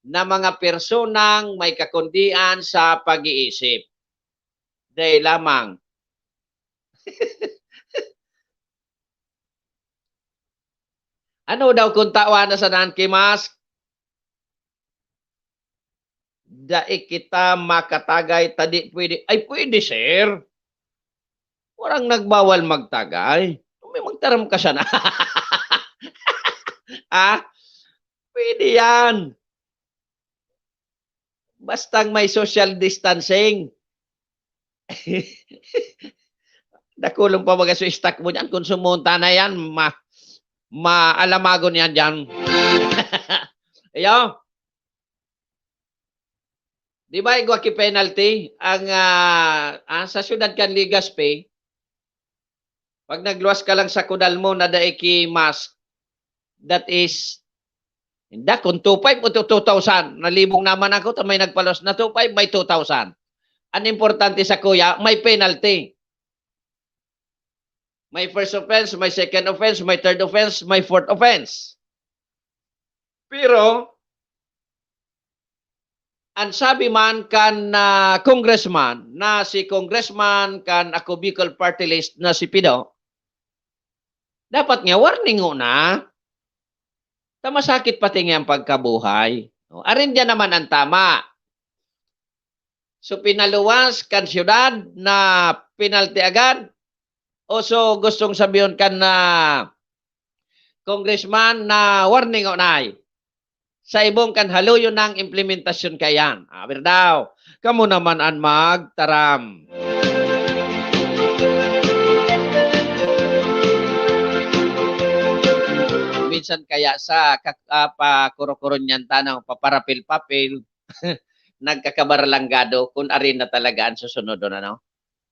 na mga personang may kakundian sa pag-iisip. Dahil lamang. Ano daw kung tawa na sa nankimask? Daig kita makatagay, tadi pwede. Ay, pwede, sir. Warang nagbawal magtagay. May magtaram ka siya na. Pwede yan. Bastang may social distancing. Nakulong pa mga stock mo dyan. Kung sumunta na yan, maalamagon yan dyan. Ayaw. Di ba igwaki penalty ang sa syudad kan Legazpi, pag nagluwas ka lang sa kudal mo na daiki mask, that is, hindi, kung 2,500 o 2,000, nalibong naman ako, may nagpalos na 2,500, may 2,000. Ang importante sa kuya, may penalty. May first offense, may second offense, may third offense, may fourth offense. Pero, ang sabi man kan congressman, na si congressman kan ako Bicol party list na si Pido, dapat nga warning ho na. Masakit pati nga ang pagkabuhay. Arin dyan naman ang tama. So pinaluwas kan siyudad na penalty agad. O so gustong sabihin kan na congressman na warning ho na. Sa ibong kan haluyo ng implementasyon kayan. Aber daw, kamo naman ang magtaram. Minsan kaya sa pakuro-kuro niyan tanong, paparapil-papil, nagkakabarlanggado kung arin na talaga ang susunod na, no?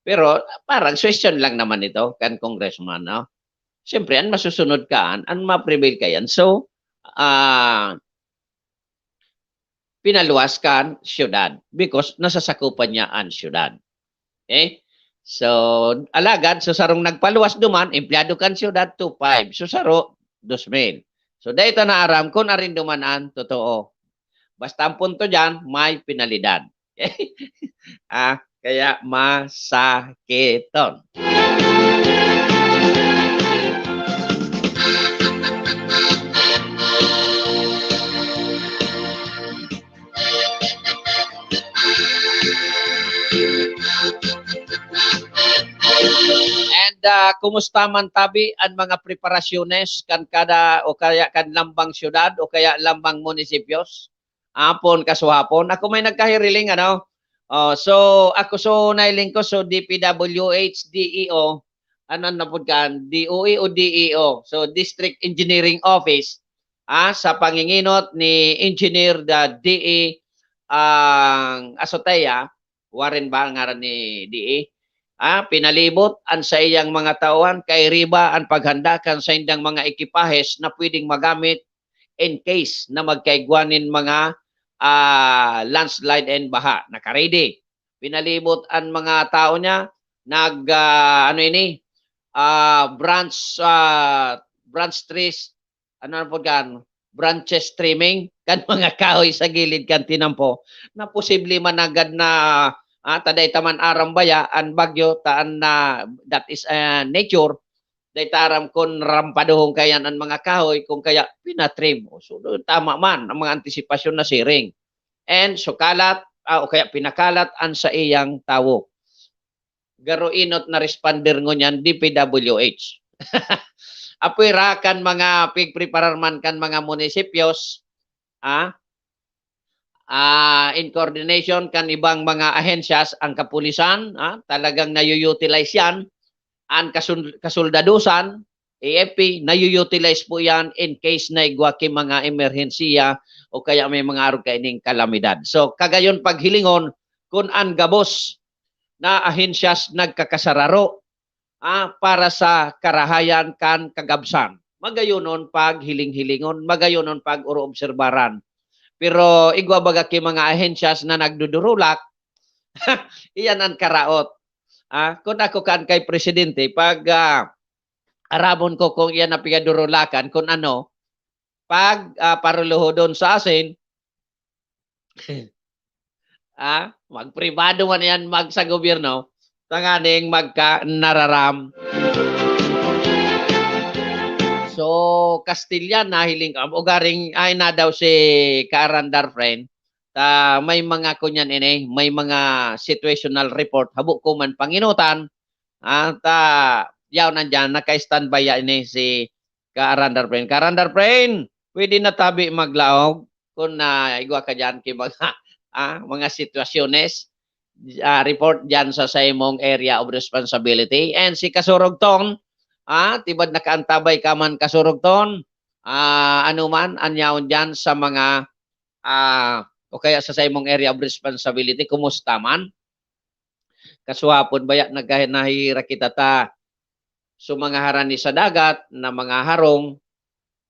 Pero parang question lang naman ito, kan congressman, no? Siyempre, ang masusunod ka, ang ma-prevail ka yan. So, pinaluwas kan siyudad because nasasakupan niya ang siyudad. Okay? So, alagad, so sarong nagpaluwas duman, empleyado kan siyudad, 2,500. So, saro, 2,000. So, dahito na aram, kung arin dumanan, totoo. Basta ang punto dyan, may penalidad. Okay? Kaya masakiton. And kumusta man tabi ang mga preparasyones kan kada o kaya kan lambang syudad o kaya lambang munisipios? Apon kasuhapon. Ako may nagkahiriling ano. So ako so nailing ko so DPWH DEO ano na pud kan DOE o DEO. So District Engineering Office sa panginginot ni Engineer DE Asoteya Warren ba ngaran ni DE? Pinalibot ang sa iyang mga tauhan kay riba ang paghanda kan sa indang mga ekipahes na pwedeng magamit in case na magkaigwanin mga landslide and baha. Naka-ready. Pinalibot ang mga tao niya ano ini, branch trees, ano na po kan, branches trimming, kan mga kahoy sa gilid kan tinampo, na posible managad na taday taman arambaya, an bagyo, taan na, that is nature, day taram kon rampadohong kayan ang mga kahoy, kung kaya pinatrim. So, tama man, ang mga antisipasyon na siring. And so kalat, o kaya pinakalat an sa iyang tawo. Garuinot na responder ngo niyan, DPWH. Apoy kan mga pigprepararman kan mga munisipyos, in coordination kan ibang mga ahensyas, ang kapulisan, talagang nayu-utilize yan, ang kasuldadusan, AFP, nayu-utilize po yan in case na igwaki mga emerhensiya o kaya may mga araw kaining kalamidad. So, kagayon paghilingon, kung ang gabos na ahensyas nagkakasararo para sa karahayan kan kagabsan. Magayonon pag hiling-hilingon, magayonon pag uro-obserbaran. Pero igwa baga ki mga ahensyas na nagdudurulak, iyan ang karaot. Kung ako kan kay presidente, pag arabon ko kung iyan na pigadurulakan, kung ano, pag paruluho doon sa asin, magpribado man yan sa gobyerno, tanganing magka-nararam. So, Castilla, nahiling ka. O garing, ay na daw si Kaarandar friend, may mga kunyan ini, may mga situational report, habo ko man panginutan, yaw nandyan, naka-standby ini si Kaarandar friend. Kaarandar friend, pwede na tabi maglaog kung igwa ka dyan kay mga sitwasyones, report dyan sa imong area of responsibility. And si Kasurugton, tibad nakaantabay ka man Kasurugton, ano man, anyaon dyan sa mga, o kaya sa imong area of responsibility, kumusta man? Kasuhapon baya nagkahinahira kita so mga harani sa dagat na mga harong,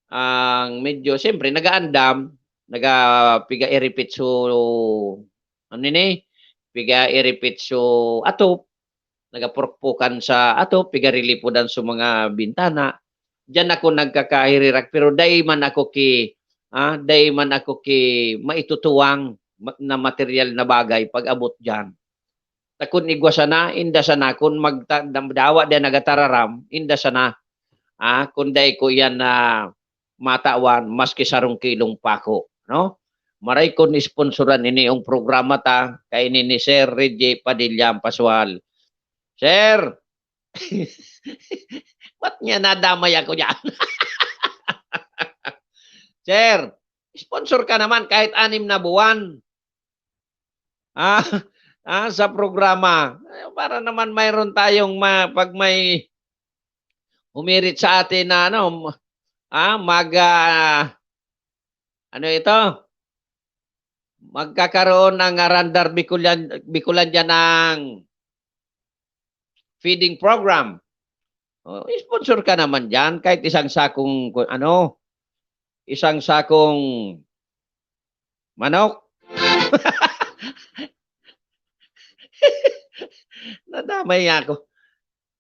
ang medyo, siyempre, nagaandam, nagapiga iripit so, ano ni, piga iripit so atop, nagapurpukan sa atop, piga rilipudan sa mga bintana. Diyan ako nagkakahirirak, pero day man ako maitutuwang na material na bagay pag abot diyan. Takun igwa sana, inda sana, kung magdawa din nagatararam, inda sana, kung day ko yan na matawan, maski sarong kilong pako, no? Maray ko ni sponsoran ini yung programa kay ni Sir Reggie Padilla Pascual. Sir, ba't niya nadamay ako dyan? Sir, sponsor ka naman kahit 6 na buwan. Sa programa. Para naman mayroon tayong pag may humirit sa atin na magkakaroon ng Arandar Bicolan dyan ng feeding program. Sponsor ka naman dyan kahit isang sakong manok. Nadamay ako.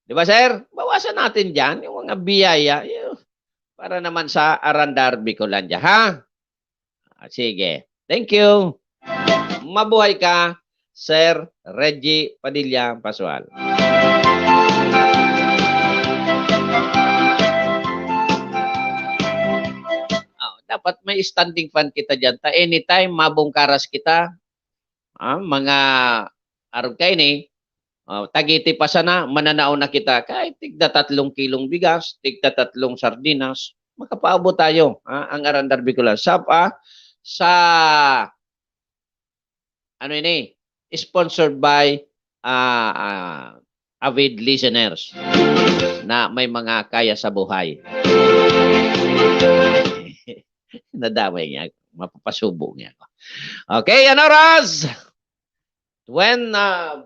Di ba, sir? Bawasan natin dyan yung mga biyaya para naman sa Arandar Bicolandia, ha? Sige. Thank you. Mabuhay ka, Sir Reggie Padilla Pascual. Dapat may standing fan kita dyan. Anytime mabungkaras kita, mga araw kayo ni, tagiti pa sana, mananao na kita. Kahit tigda 3 kilong bigas, tigda 3 sardinas, makapaabot tayo, ang Arandar Bicolan. Sponsored by avid listeners na may mga kaya sa buhay. Nadamay niya, mapapasubo niya. Okay, ano oras? 25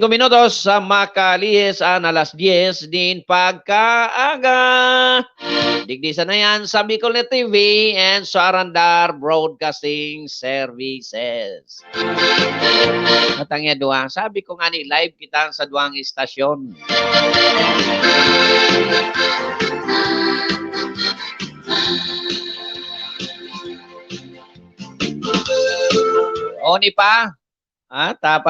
minutos sa makalihis alas 10 din pagkaaga. Digdi sa na yan sa Bicolnet TV and sa Arandar Broadcasting Services. Matangya duwa. Sabi ko nga ni, live kita sa duwang istasyon. Oni pa.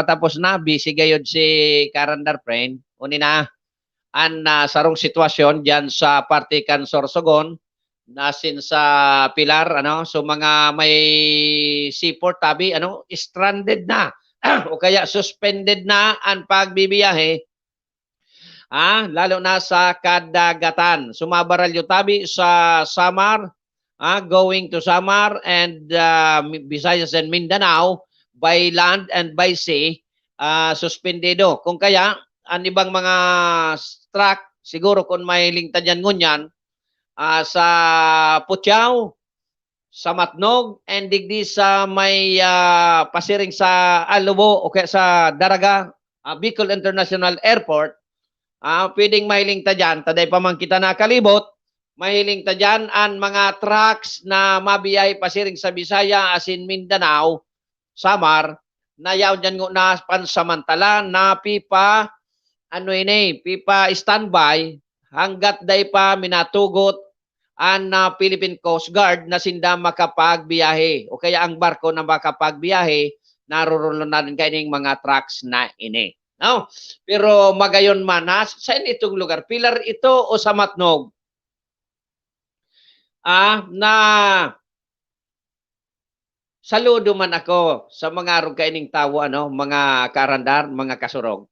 Tapos na. Busy gayod si Karandar friend. Oni na. Sarong sitwasyon diyan sa Partikan Sorsogon nasin sa Pilar so mga may seaport tabi stranded na o kaya suspended na ang pagbibiyahe lalo na sa kadagatan. Sumabaralyo tabi sa Samar going to Samar and Visayas and Mindanao by land and by sea suspendido. Kung kaya ang ibang mga truck, siguro kung may lingtadyan ngunyan, sa Putiao, sa Matnog, and digdi sa may pasiring sa Alubo o kaya sa Daraga, Bicol International Airport, pwedeng may lingtadyan. Taday pa man kita nakalibot, may lingtadyan ang mga trucks na mabiyay pasiring sa Bisaya asin Mindanao, Samar, na yaw dyan na pansamantala na pipa pipa standby hanggat day pa minatugot ang Philippine Coast Guard na sinda makapagbiyahe o kaya ang barko na makapagbiyahe narurulo na rin kayong mga trucks na ini. No? Pero magayon man saan itong lugar? Pilar ito o sa Matnog? Na saludo man ako sa mga rugkaining tawo mga karandar, mga kasurog.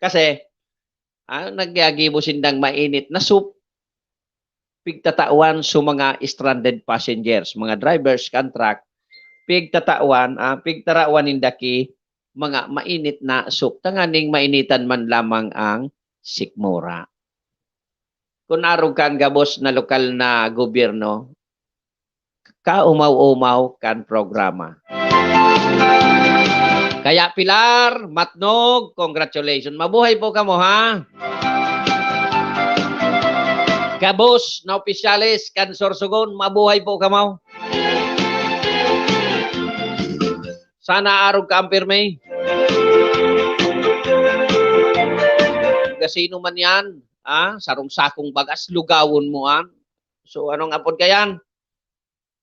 Kasi nagyagibo sindang mainit na soup pigtatawan sa mga stranded passengers, mga drivers contract pigtarawan indaki mga mainit na soup tanganing mainitan man lamang ang sikmura. Kung arog kan gabos na lokal na gobyerno kaumaw-umaw kan programa. Kaya Pilar, Matnog, congratulations. Mabuhay po kamo ha. Kabos na opisyalis kan Sorsogon, mabuhay po kamo. Sana arog ka ampirme. Gasino man yan, sarong sakong bagas, lugawon mo So anong apod kayan?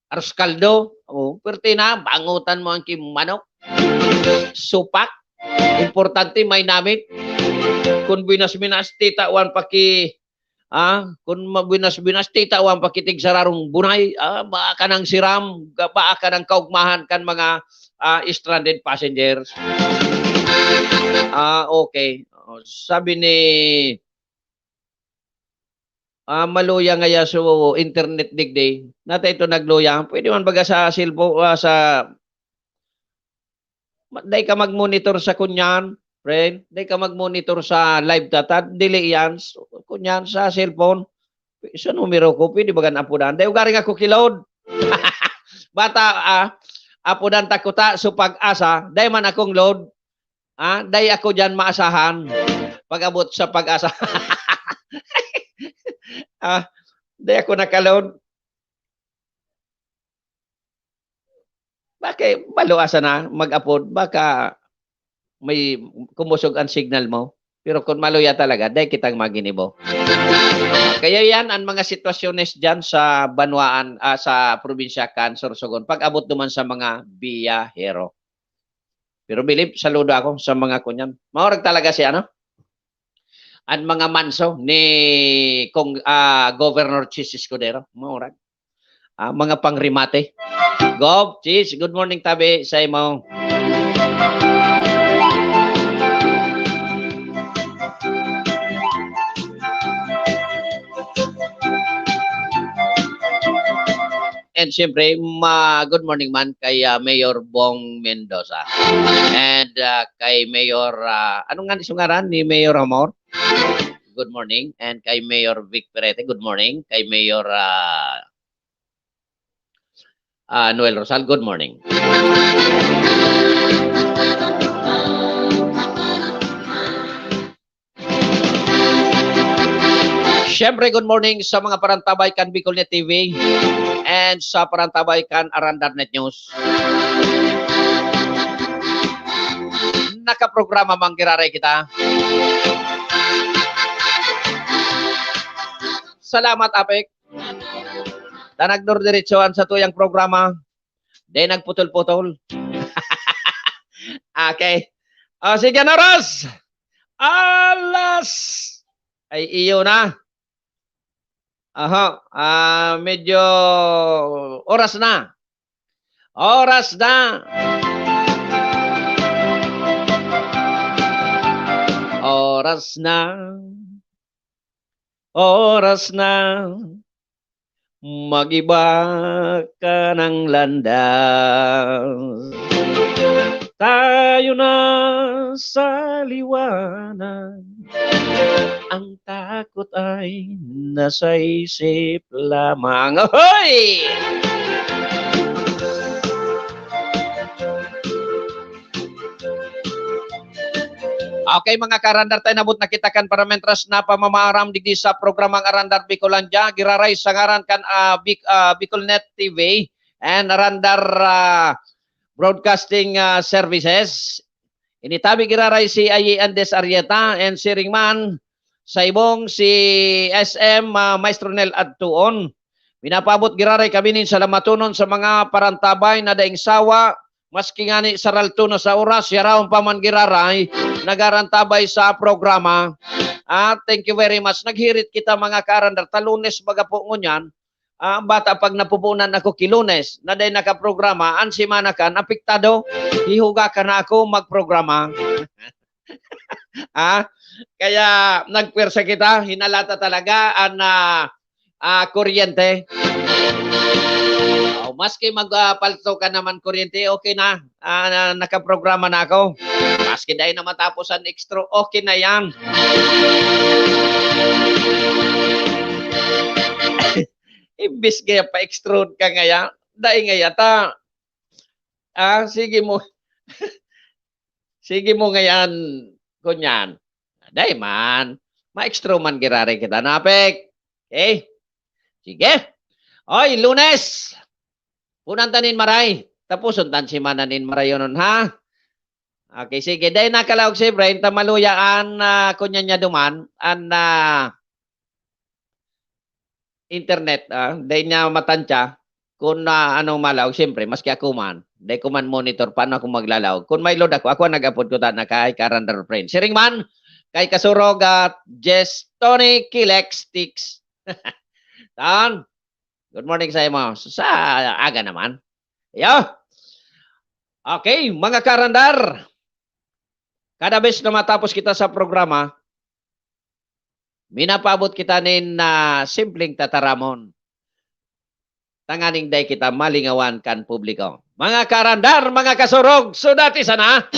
Aros kaldo, perti na, bangutan mo ang kimanok. Supak, importante may namit. Kung binas-binas titawan paki kung binas-binas titawan pakitig sararong bunay, baka ka ng siram, baka ka ng kaugmahan kan mga stranded passengers. Okay. Sabi ni maluya nga so internet digday. Nata ito nagluya. Pwede man baga sa cellphone sa day ka mag-monitor sa kunyan, friend. Day ka mag-monitor sa live data, dili yan. Kunyan sa cellphone. Sa numero ko, pwede ba gan apudan? Day ugaring ako kilod. Bata, apudan takuta so pag-asa. Day man akong load. Day ako dyan maasahan. Pag-abot sa pag-asa. Day ako nakaload. Bakit maluasa na mag-upload? Baka may kumusog ang signal mo. Pero kung maluya talaga, dahil kitang maginibo. Kaya yan ang mga sitwasyones dyan sa Banwaan, sa probinsya kan Sorsogon. Pag-abot naman sa mga biyahero. Pero bilib, saludo ako sa mga kunyan. Maurag talaga siya, ang mga manso ni Governor Chis Escudero. Maurag. Mga pangrimate. Gov, Chis, good morning tabi sa imo. And siyempre, good morning man kay Mayor Bong Mendoza. And kay Mayor, anong nga sungaran ni Mayor Amor? Good morning. And kay Mayor Vic Perete, good morning. Kay Mayor Noel Rosal, good morning. Siyempre, good morning sa mga parantabay kan Bicolnet TV and sa parantabay kan Arandar Net News. Nakaprograma manggiraray kita. Salamat, Apek. Tanagdor diretsoan sa tuyang programa. Di nagputol-putol. Okay. O, sige na, Ros. Alas. Ay, iyo na. Aha. Medyo oras na. Oras na. Oras na. Oras na. Mag-iba ka ng landas. Tayo na sa liwanag. Ang takot ay nasa isip lamang. Ahoy! Okay mga karandar, tayo nabot na kita kan para mentras na pamamaram digdi sa programang Arandar Bicolandia. Giraray sa ngaran kan Bicolnet TV and Arandar Broadcasting Services. Initabi giraray si Ayi Andes Arieta and si Ringman sa ibong si SM Maestro Nel Adtuon. Pinapabot giraray kami nin sa lamatunon sa mga parantabay na daing sawa. Maski nga ni saralto na sa oras, yaraon pa man giraray, nagarantabay sa programa. Thank you very much. Naghirit kita mga karandar. Talunes baga po ngunyan. Bata pag napupunan ako kilunes, na day nakaprograma, ansimana ka, apektado, hihuga ka na ako magprograma. Kaya nagpwersa kita, hinalata talaga ang kuryente. Maski magpalto ka naman kuryente, okay na. Nakaprograma na ako. Maski dahil na matapos ang extra, okay na yan. Imbis kaya pa-extrude ka ngaya, dahil ngaya ta. Sige mo. Sige mo ngayan, kunyan. Dahil man, ma-extrude man girari kita napik. Okay? Sige. Oy, Lunes. Punantanin maray. Tapos untan si mananin maray yun, ha? Okay, sige. Dahil nakalawag si Brain, tamaluyaan kunyan niya duman, internet, dahil niya matansya, kung anong malawag, siyempre, maski ako man, dahil ko man monitor, paano ako maglalawag. Kung may load ako nag-upload ko na kay Karandar Friend. Si Ringman, kay Kasurog at Jess Tony Kilex Sticks. Tan. Good morning sa mo. Sa aga naman. Yo. Okay, mga karandar. Kada beses na matapos kita sa programa, minapabot kita nin simpleng tataramon. Tanganing day kita malingawan kan publiko. Mga karandar, mga kasurog, sudati sana.